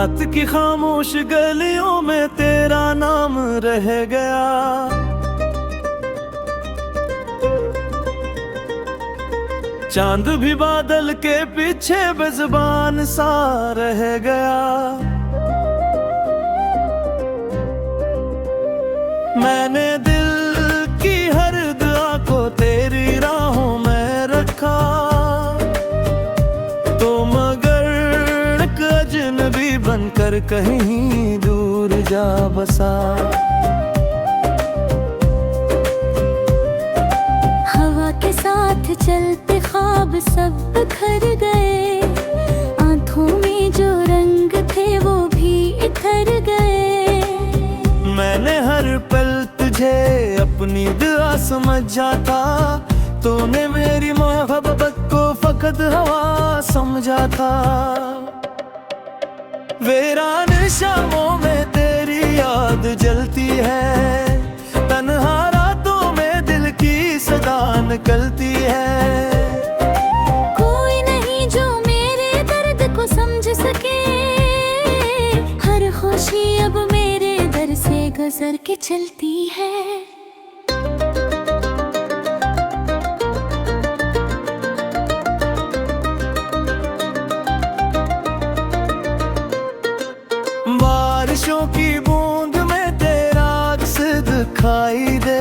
रात की खामोश गलियों में तेरा नाम रह गया। चांद भी बादल के पीछे बेज़ुबान सा रह गया। मैंने दिल की हर दुआ को तेरी राहों में रखा, तो मगर एक अजनबी बनकर कहीं दूर जा बसा। हवा के साथ चलते ख्वाब सब बिखर गए, आंखों में जो रंग थे वो भी इतर गए। मैंने हर पल तुझे अपनी दुआ समझा था, तूने मेरी मोहब्बत को फकत हवा समझा था। वीरान शामों में तेरी याद जलती है, तन्हा रातों में दिल की सदा निकलती है। कोई नहीं जो मेरे दर्द को समझ सके, हर खुशी अब मेरे दर से गुजर के चलती है। बारिशों की बूंद में तेरा अक्स दिखाई दे,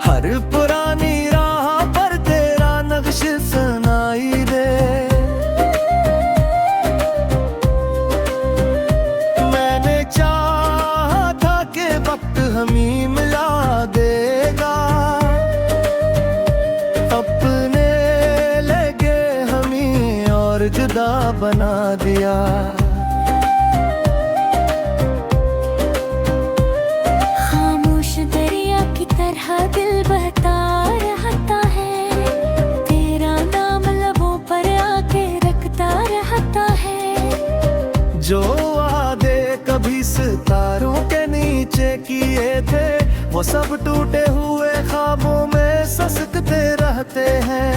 हर पुरानी राह पर तेरा नक्श सुनाई दे। मैंने चाहा था कि वक्त हमें मिला देगा, अपने लगे हमें और जुदा बना दिया। खामोश दरिया की तरह दिल बहता रहता है, तेरा नाम लबों पर आके रखता रहता है। जो वादे कभी सितारों के नीचे किए थे, वो सब टूटे हुए ख्वाबों में ससकते रहते हैं।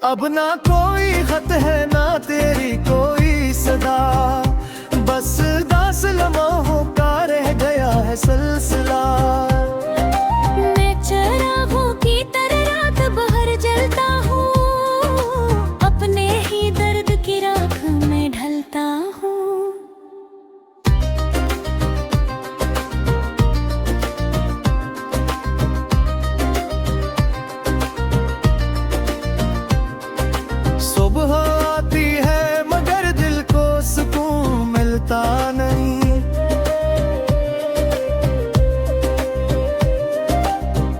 अब ना कोई खत है ना तेरी कोई सदा, बस दास लम्हों का रह गया है सिलसिला। मैं चिरागों की तरह रात भर जलता हूँ, अपने ही दर्द की राख में ढलता हूँ। सुबह आती है मगर दिल को सुकून मिलता नहीं,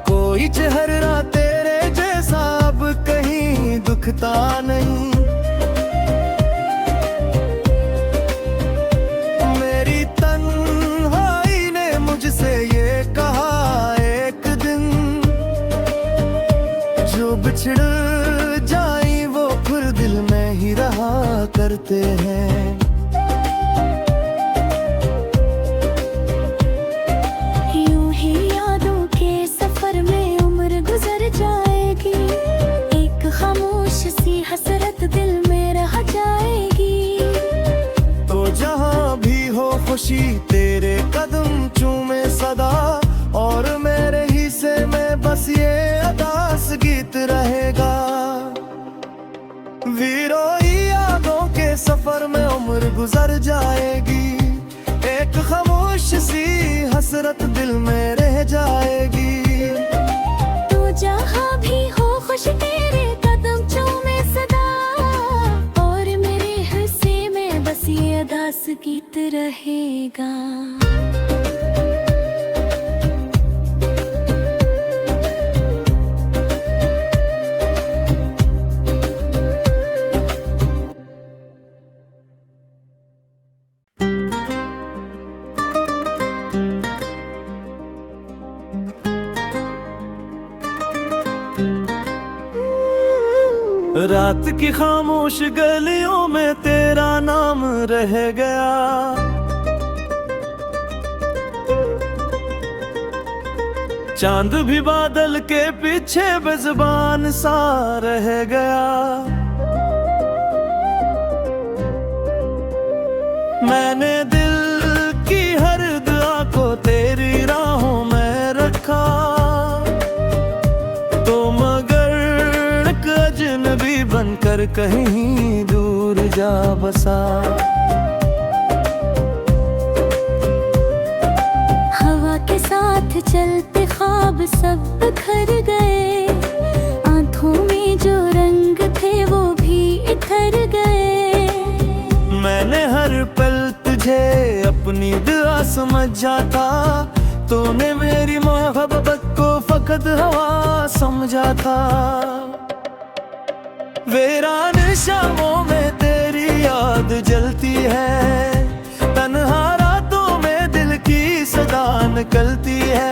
कोई चेहरा तेरे जैसा अब कहीं दुखता नहीं। मेरी तन्हाई ने मुझसे ये कहा एक दिन, जो बिछड़ जाई वो फिर दिल में ही रहा करते हैं। यूं ही यादों के सफर में उम्र गुजर जाएगी, एक खामोश सी हसरत दिल में रह जाएगी। तो जहाँ भी हो खुशी तेरे कदम चूमे सदा, और मेरे हिस्से में बस ये अदास गीत रहेगा। वीरोई यादों के सफर में उम्र गुजर जाएगी, एक खामोश सी हसरत दिल में रह जाएगी। तू जहाँ भी हो खुश तेरे कदम चूमे सदा, और मेरे हिस्से में बस ये अदास गीत रहेगा। रात की खामोश गलियों में तेरा नाम रह गया। चांद भी बादल के पीछे बेजुबान सा रह गया। मैंने दिल की हर दुआ को तेरी राहों में रखा, तो मगर एक अजनबी बनकर कहीं दूर जा बसा। हवा के साथ चलते ख्वाब सब बिखर गए, आंखों में जो रंग थे वो भी इतर गए। मैंने हर पल तुझे अपनी दुआ समझा था, तूने मेरी मोहब्बत को फकत हवा समझा था। वीरान शामों में तेरी याद जलती है, तन्हा रातों में दिल की सदा निकलती है।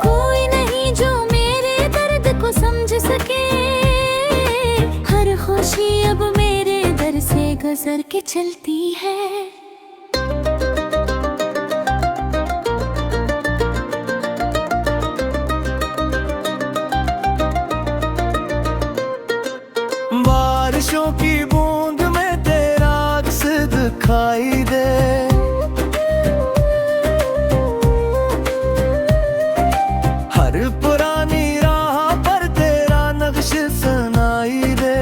कोई नहीं जो मेरे दर्द को समझ सके, हर खुशी अब मेरे दर से गुजर के चलती है। बारिशों की बूंद में तेरा अक्स दिखाई दे, हर पुरानी राह पर तेरा नक्श सुनाई दे।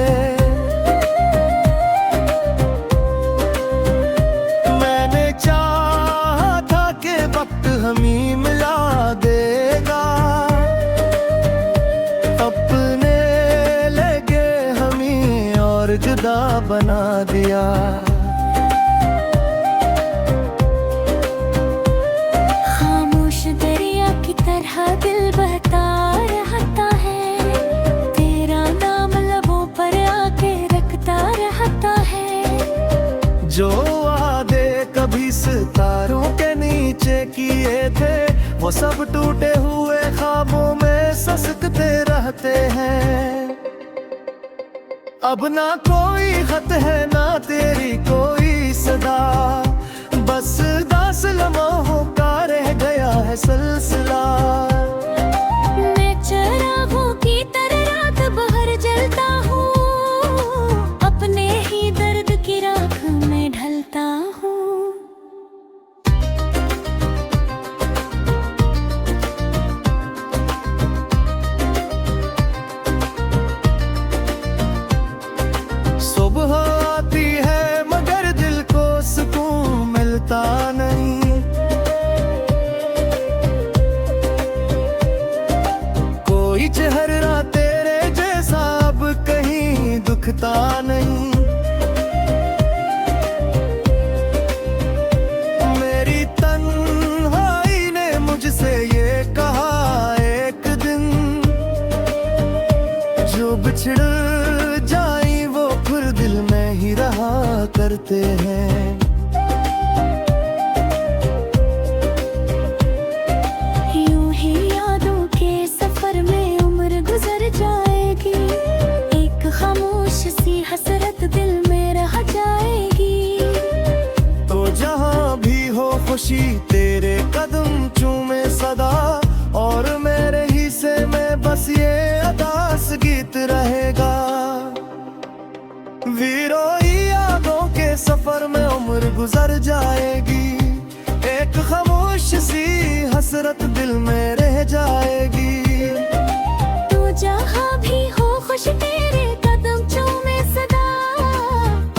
मैंने चाहा था कि वक्त हमें मिला देगा, अपने लगे हमें और जुदा बना दिया। खामोश दरिया की तरह दिल बहता रहता है, तेरा नाम लबों पर आके रखता रहता है। जो वादे कभी सितारों के नीचे किए थे, वो सब टूटे हुए ख्वाबों में ससकते रहते हैं। अब ना कोई खत है ना तेरी कोई सदा, बस दास लम्हों का रह गया है सिलसिला। मैं चरागों की तरह रात भर जलता हूँ, अपने ही दर्द की राख में ढलता हूँ। सुबह आती है मगर दिल को सुकून मिलता नहीं, कोई चेहरा तेरे जैसा अब कहीं दुखता नहीं। मेरी तन्हाई ने मुझसे ये कहा एक दिन, जो बिछड़ जाई वो फिर दिल में ही रहा करते हैं। यूं ही यादों के सफर में उम्र गुजर जाएगी, एक खामोश सी हसरत दिल में रह जाएगी। तो जहाँ भी हो खुशी तेरे कदम चूमे सदा, और मेरे हिस्से में बस ये अदास गीत रहेगा। वीरोई यादों के सफर में उम्र गुजर जाएगी, एक खामोश सी हसरत दिल में रह जाएगी। तू जहाँ भी हो खुश तेरे कदम चूमे सदा,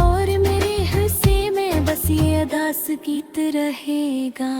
और मेरे हिस्से में बस ये अदास गीत रहेगा।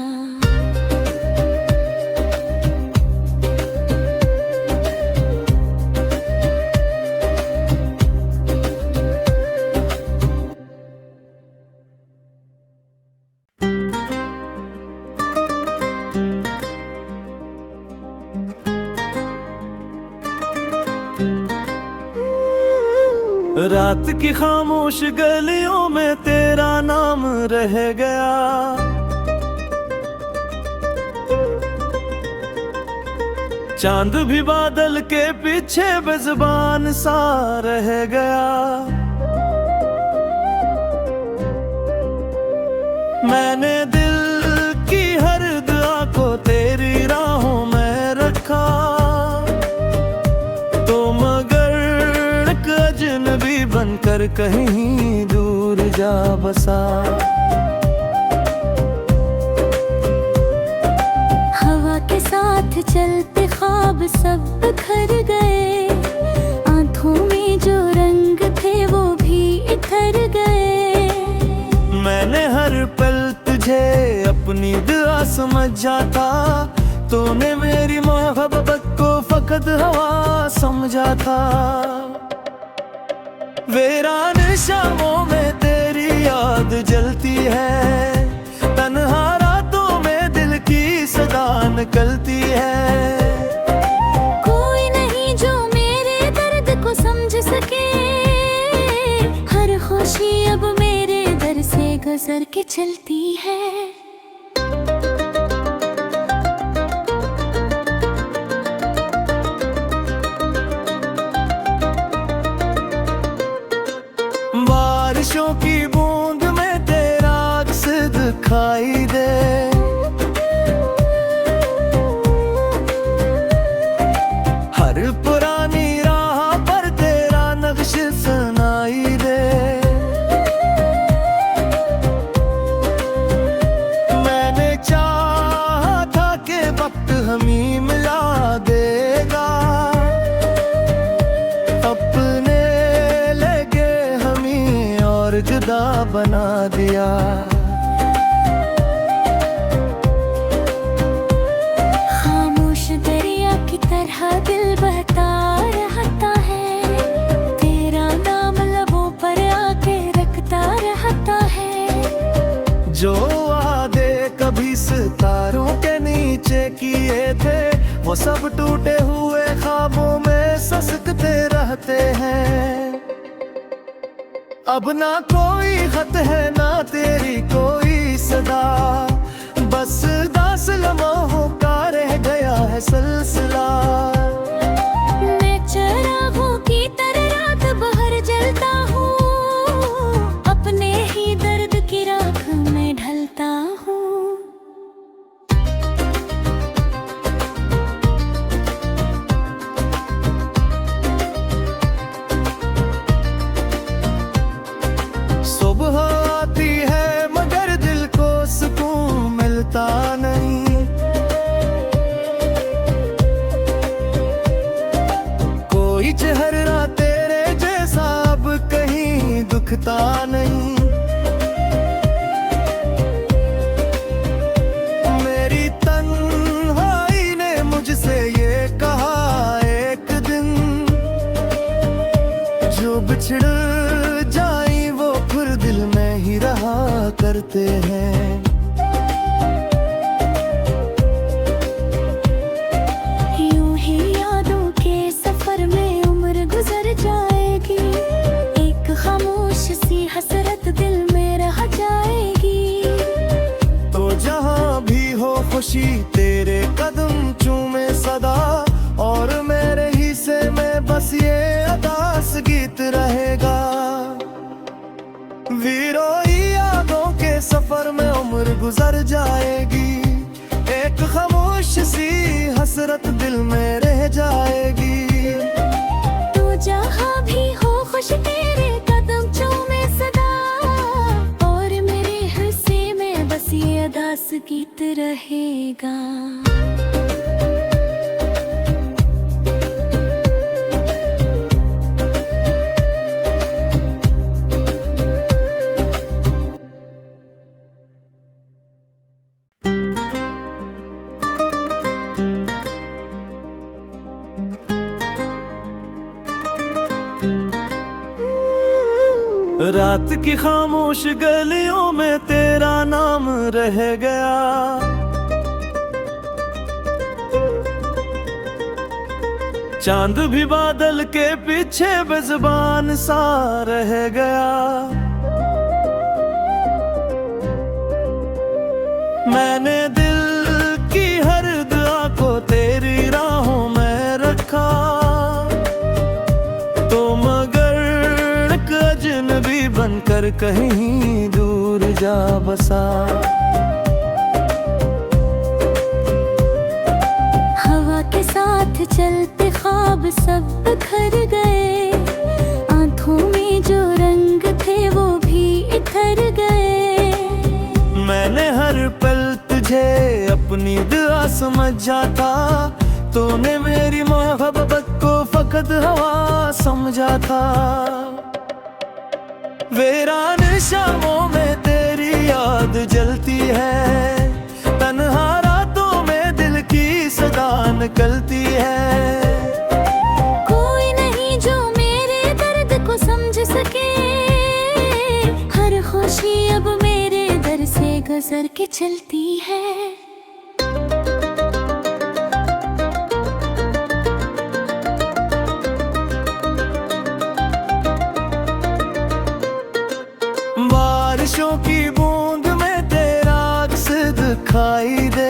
रात की खामोश गलियों में तेरा नाम रह गया, चांद भी बादल के पीछे बेजुबान सा रह गया। मैंने दिल की हर दुआ को तेरी राहों में बनकर कहीं दूर जा बसा। हवा के साथ चलते ख्वाब सब बिखर गए, आंखों में जो रंग थे वो भी इतर गए। मैंने हर पल तुझे अपनी दुआ समझा था, तूने मेरी मोहब्बत को फकत हवा समझा था। वीरान शामों में तेरी याद जलती है, तन्हा रातों में दिल की सदा निकलती है। कोई नहीं जो मेरे दर्द को समझ सके, हर खुशी अब मेरे दर से गुजर के चलती है। बारिशों की बूंद में तेरा अक्स दिखाई दे, हर पुरानी राह पर तेरा नक्श सुनाई दे। मैंने चाहा था कि वक्त हमें मिला देगा, अपने लगे हमें और जुदा बना दिया। खामोश दरिया की तरह दिल बहता रहता है, तेरा नाम लबों पर आके रखता रहता है। जो वादे कभी सितारों के नीचे किए थे, वो सब टूटे हुए ख्वाबों में ससकते रहते हैं। अब ना कोई खत है ना तेरी कोई सदा, बस दास लम्हों का रह गया है सिलसिला। मैं चरागों की तरह रात भर जलता हूँ, अपने ही दर्द की राख में ढलता हूँ। सुबह आती है मगर दिल को सुकून मिलता नहीं, कोई चेहरा तेरे जैसा अब कहीं दुखता नहीं। मेरी तन्हाई ने मुझसे ये कहा एक दिन, जो बिछड़ जाई वो फिर दिल में ही रहा करते हैं। यूं ही यादों के सफर में उम्र गुजर जाएगी, एक खामोश सी हसरत दिल में रह जाएगी। तो जहाँ भी हो खुशी तेरे कदम चूमे सदा, और मेरे हिस्से में बस ये अदास गीत रहेगा। वीरोई यादों के सफर में उम्र गुजर जाएगी, एक खामोश सी हसरत दिल में रह जाएगी। तू जहाँ भी हो खुश तेरे कदम चूमे सदा, और मेरे हिस्से में बस ये अदास गीत रहेगा। रात की खामोश गलियों में तेरा नाम रह गया, चांद भी बादल के पीछे बेज़ुबान सा रह गया। मैंने दिल की हर दुआ को तेरी राहों में रखा, तो मगर एक अजनबी बनकर कहीं दूर जा बसा। हवा के साथ चलते ख्वाब सब बिखर गए, आंखों में जो बिखर गए। मैंने हर पल तुझे अपनी दुआ समझा था, तूने मेरी मोहब्बत को फकत हवा समझा था। वीरान शामों में तेरी याद जलती है, तन्हा रातों में दिल की सदा निकलती है। कोई नहीं जो मेरे दर्द को समझ सके, हर खुशी अब मेरे दर से गुजर के चलती है। बारिशों की बूंद में तेरा अक्स दिखाई दे,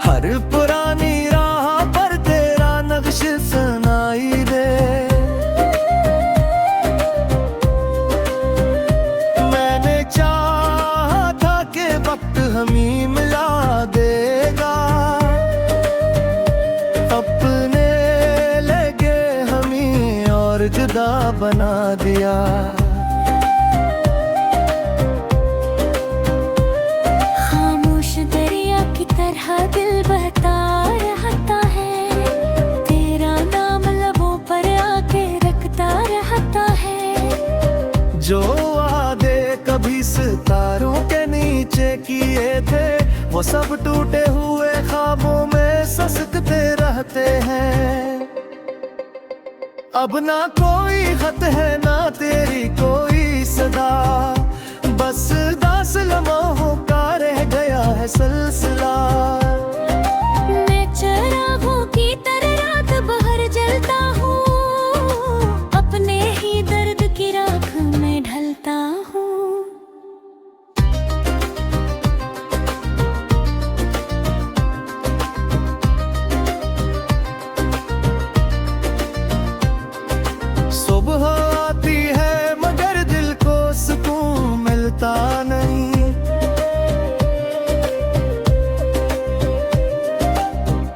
हर पुरानी राह पर तेरा नक्श सुनाई दे। मैंने चाहा था कि वक्त हमें मिला देगा, अपने लगे हमें और जुदा बना दिया। खामोश दरिया की तरह दिल बहता रहता है, तेरा नाम लबों पर आके रखता रहता है। जो वादे कभी सितारों के नीचे किए थे, वो सब टूटे हुए ख्वाबों में ससकते रहते हैं। अब ना कोई खत है ना तेरी कोई सदा, बस दास लम्हों का रह गया है सिलसिला। मैं चिरागों की तरह रात भर जलता हूँ, अपने ही दर्द की राख में ढलता हूँ। सुबह आती है मगर दिल को सुकून मिलता नहीं,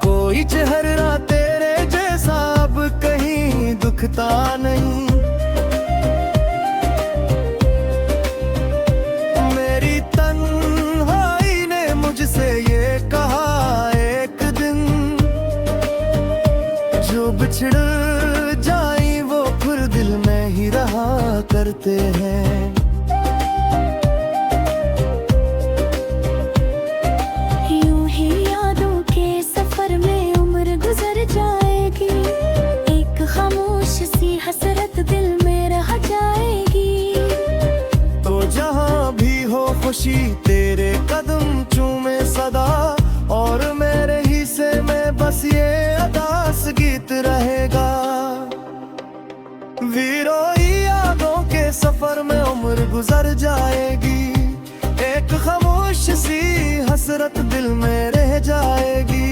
कोई चेहरा तेरे जैसा अब कहीं दुखता नहीं। मेरी तन्हाई ने मुझसे ये कहा एक दिन, जो बिछड़ जाई वो फिर दिल में ही रहा करते हैं। यूं ही यादों के सफर में उम्र गुजर जाएगी, एक खामोश सी हसरत दिल में रह जाएगी। तो जहाँ भी हो खुशी तेरे कदम चूमे सदा, और मेरे हिस्से में बस ये अदास गीत रहेगा। वीरोई यादों के सफर में उम्र गुजर जाएगी, एक खामोश सी हसरत दिल में रह जाएगी।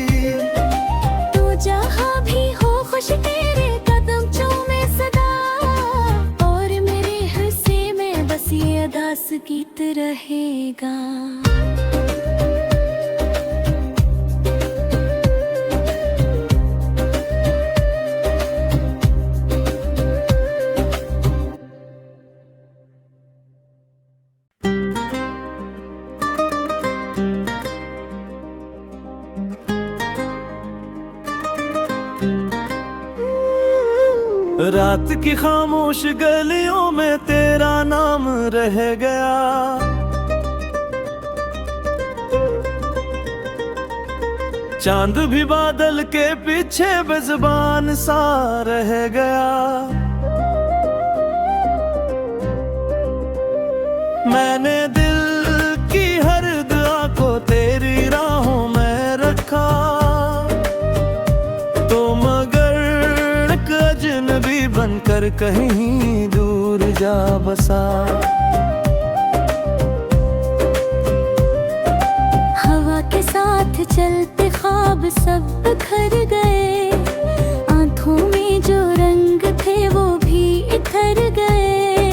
तू जहाँ भी हो खुश तेरे कदम चूमे सदा, और मेरे हिस्से में बस ये अदास गीत रहेगा। रात की खामोश गलियों में तेरा नाम रह गया, चांद भी बादल के पीछे बेज़ुबान सा रह गया। मैंने दिल की हर दुआ को तेरी राहों में रखा, तो मगर एक अजनबी बनकर कहीं दूर जा बसा। हवा के साथ चलते ख्वाब सब बिखर गए, आंखों में जो रंग थे वो भी इखर गए।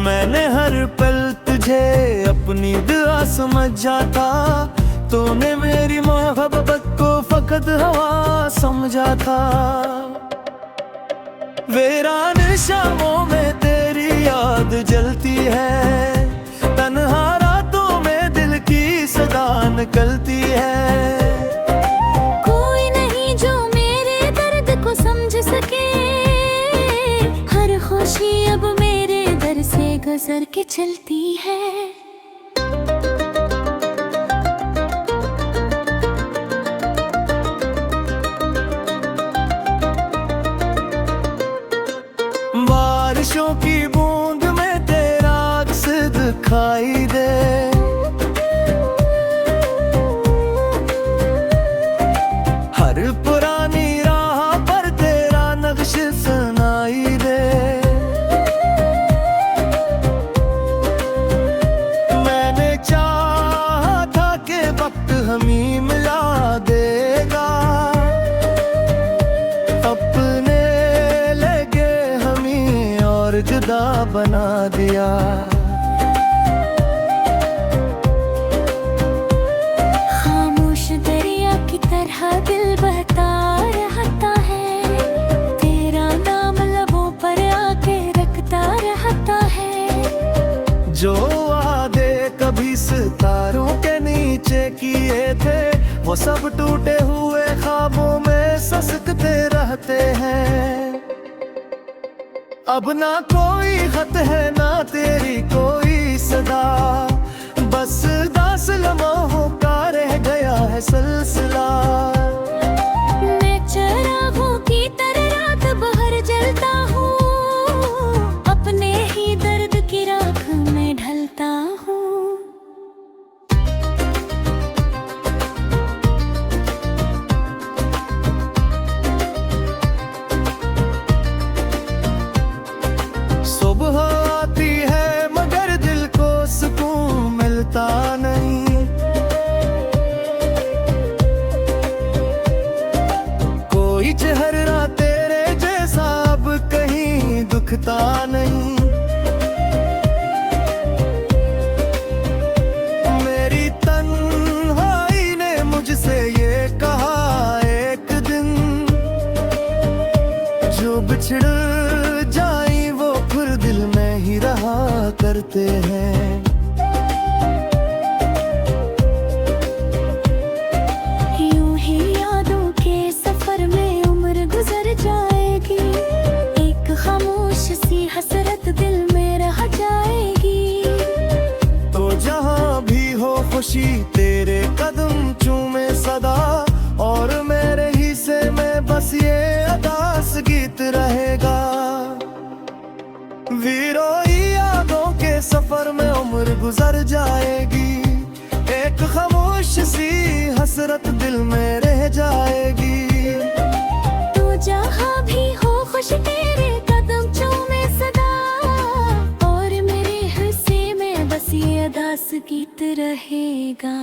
मैंने हर पल तुझे अपनी दुआ समझा था, तूने मेरी मोहब्बत को फकत हवा समझा था। वीरान शामों में तेरी याद जलती है, तन्हा रातों में दिल की सदा निकलती है। कोई नहीं जो मेरे दर्द को समझ सके, हर खुशी अब मेरे दर से गुजर के चलती है। बारिशों की बूंद में तेरा अक्स दिखाई दे, हर पुरानी राह पर तेरा नक्श सुनाई दे। मैंने चाहा था कि वक्त हमें मिला देगा, अपने लगे हमें और जुदा बना दिया। खामोश दरिया की तरह दिल बहता रहता है, तेरा नाम लबों पर आके रखता रहता है। जो वादे कभी सितारों के नीचे किए थे, वो सब टूटे हुए ख्वाबों में ससकते रहते हैं। अब ना कोई खत है ना तेरी कोई सदा, बस दास लम्हों का रह गया है सिलसिला। मैं चरागों की तरह रात भर जलता हूँ, अपने ही दर्द की राख में ढलता हूँ। सुबह आती है मगर दिल को सुकून मिलता नहीं, कोई चेहरा तेरे जैसा अब कहीं दुखता नहीं। मेरी तन्हाई ने मुझसे ये कहा एक दिन, जो बिछड़ जाई वो फिर दिल में ही रहा करते हैं। यूं ही यादों के सफर में उम्र गुजर जाएगी, एक खामोश सी हसरत दिल में रह जाएगी। तो जहाँ भी हो खुशी तेरे कदम चूमे सदा, और मेरे हिस्से में बस ये अदास गीत रहेगा। वीरोई यादों के सफर में उम्र गुजर जाएगी, एक खामोश सी हसरत दिल में रह जाएगी। तू जहाँ भी हो खुश तेरे कदम चूमे सदा, और मेरे हिस्से में बस ये अदास गीत रहेगा।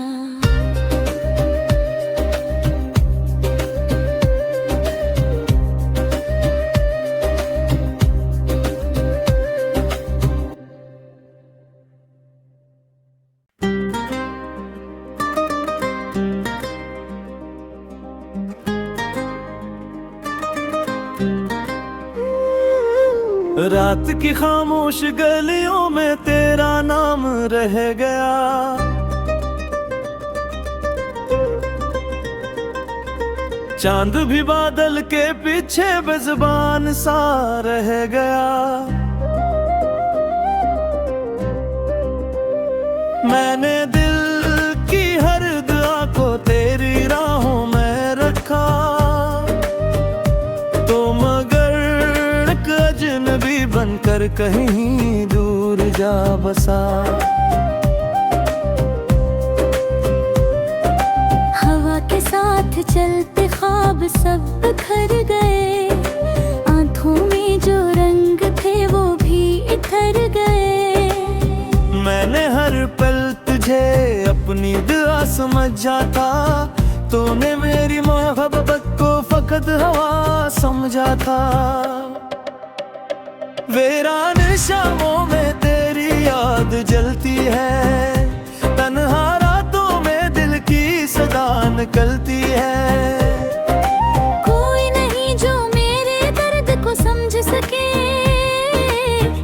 रात की खामोश गलियों में तेरा नाम रह गया, चांद भी बादल के पीछे बेज़ुबान सा रह गया। मैंने दिल की हर दुआ को तेरी राहों में रखा, तो मगर एक अजनबी बनकर कहीं दूर जा बसा। हवा के साथ चलते ख्वाब सब बिखर गए, आंखों में जो रंग थे वो भी इतर गए। मैंने हर पल तुझे अपनी दुआ समझा था, तूने मेरी मोहब्बत को फकत हवा समझा था। वीरान शामों में तेरी याद जलती है, तन्हा रातों में दिल की सदा निकलती है। कोई नहीं जो मेरे दर्द को समझ सके।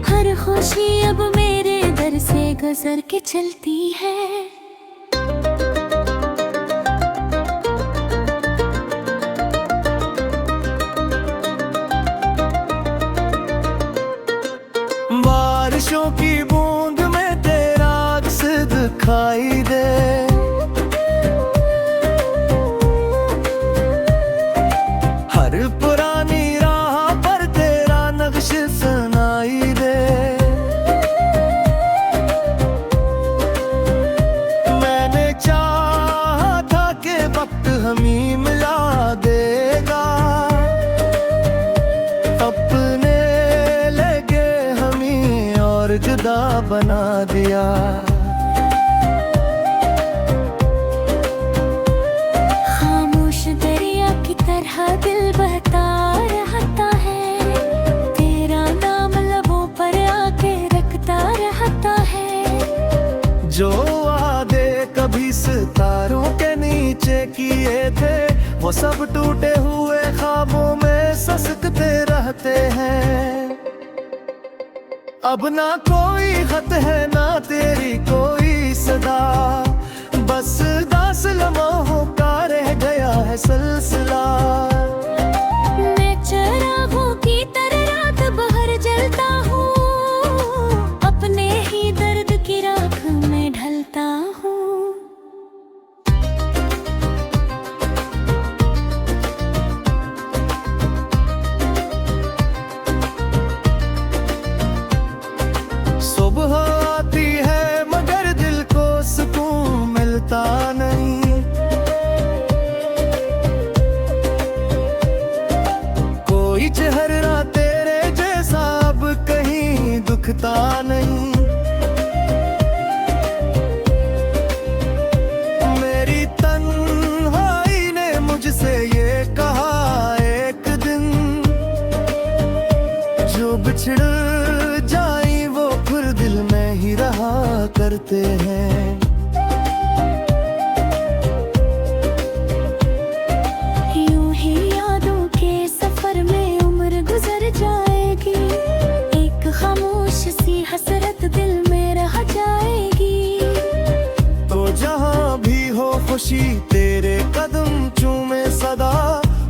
हर खुशी अब मेरे दर से गुजर के चलती है। बारिशों की बूंद में तेरा अक्स दिखाई दे, हर पुरानी राह पर तेरा नक्श सुनाई दे। मैंने चाहा था कि वक्त हमें मिला देगा, अपने लगे हमें और जुदा बना दिया। खामोश दरिया की तरह दिल बहता रहता है, तेरा नाम लबों पर आके रखता रहता है। जो वादे कभी सितारों के नीचे किए थे, वो सब टूटे हुए ख्वाबों में ससकते रहते हैं। अब ना कोई खत है ना तेरी कोई सदा, बस दास लम्हों का रह गया है सिलसिला। मैं चरागों की तरह रात भर जलता हूँ, अपने ही दर्द की राख में ढलता हूँ। सुबह आती है मगर दिल को सुकून मिलता नहीं, कोई चेहरा तेरे जैसा अब कहीं दुखता नहीं। मेरी तन्हाई ने मुझसे ये कहा एक दिन, जो बिछड़ जाई वो फिर दिल में ही रहा करते हैं। यूं ही यादों के सफर में उम्र गुजर जाएगी, एक खामोश सी हसरत दिल में रह जाएगी। तो जहाँ भी हो खुशी तेरे कदम चूमे सदा,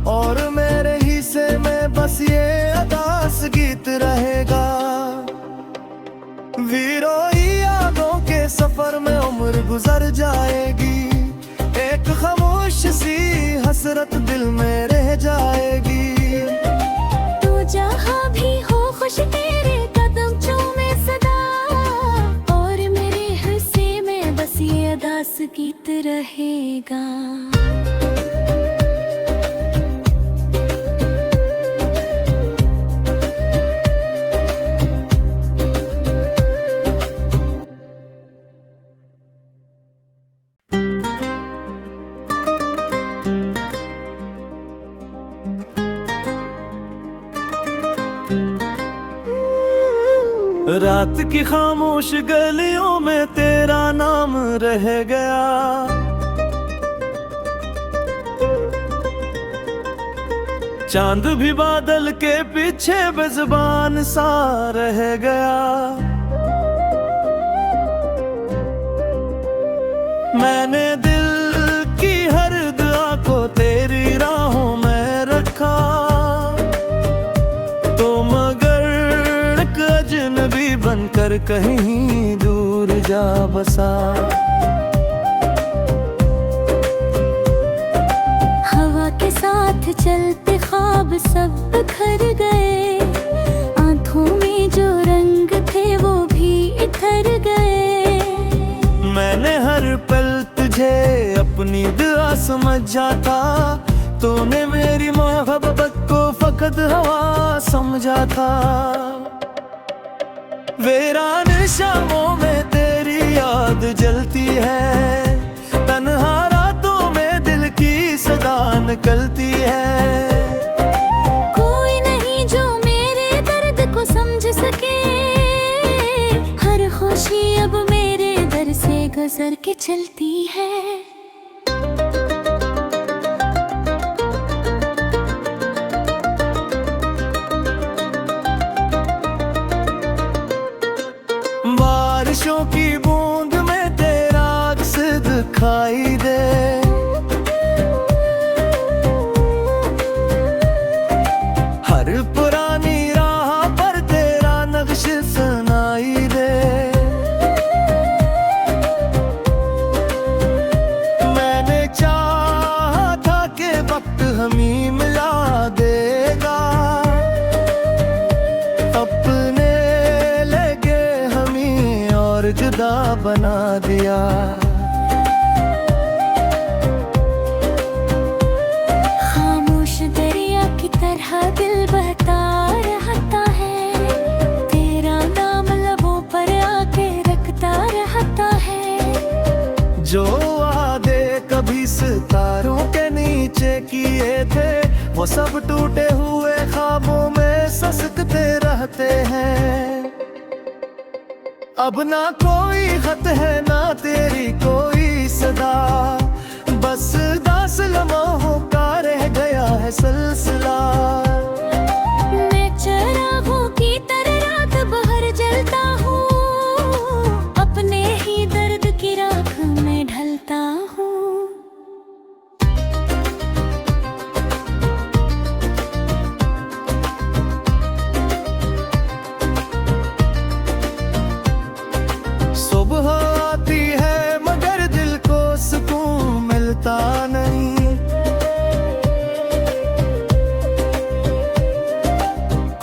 और मेरे हिस्से में बस ये अदास गीत रहेगा। वीरोई यादों के सफर में उम्र गुजर जाएगी, एक खामोश सी हसरत दिल में रह जाएगी। तू जहाँ भी हो खुश तेरे कदम चूमे सदा, और मेरे हिस्से में बस ये अदास गीत रहेगा। रात की खामोश गलियों में तेरा नाम रह गया, चांद भी बादल के पीछे बेजुबान सा रह गया। मैंने दिल की हर दुआ को तेरी राहों में रखा, तो मगर एक अजनबी बनकर कहीं दूर जा बसा। हवा के साथ चलते ख्वाब सब बिखर गए, आंखों में जो रंग थे वो भी इधर गए। मैंने हर पल तुझे अपनी दुआ समझा था, तूने मेरी मोहब्बत को फकत हवा समझा था। वीरान शामों में तेरी याद जलती है, तन्हा रातों में दिल की सदा निकलती है। कोई नहीं जो मेरे दर्द को समझ सके, हर खुशी अब मेरे दर से गुजर के चलती है। दिखाई दे। हर पुरानी राह पर तेरा नक्श सुनाई दे। मैंने चाहा था कि वक्त हमें मिला देगा, अपने लगे हमें और जुदा बना दिया। खामोश दरिया की तरह दिल बहता रहता है, तेरा नाम लबों पर आके रखता रहता है। जो वादे कभी सितारों के नीचे किए थे, वो सब टूटे हुए ख्वाबों में ससकते रहते हैं। अब ना कोई खत है ना तेरी कोई सदा, बस दास लम्हों का रह गया है सिलसिला। मैं चरागों की तरह रात भर जलता हूँ, अपने ही दर्द की राख में ढलता हूँ। सुबह आती है मगर दिल को सुकून मिलता नहीं।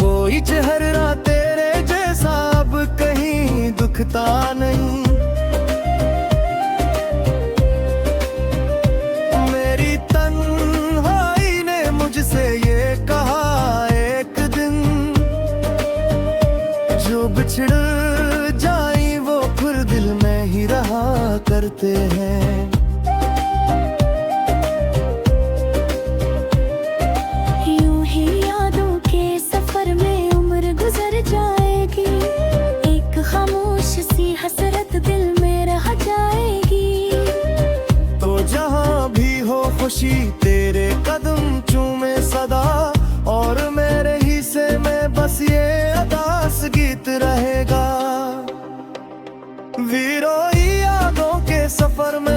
कोई चेहरा तेरे जैसा अब कहीं दुखता नहीं। मेरी तन्हाई ने मुझसे ये कहा एक दिन, जो बिछड़ जाई वो फिर दिल में ही रहा करते हैं। यूं ही यादों के सफर में उम्र गुजर जाएगी, एक खामोश सी हसरत दिल में रह जाएगी। तो जहाँ भी हो खुशी तेरे कदम चूमे सदा, और मेरे हिस्से में बस ये अदास गीत रहेगा। वीरों यादों के सफर में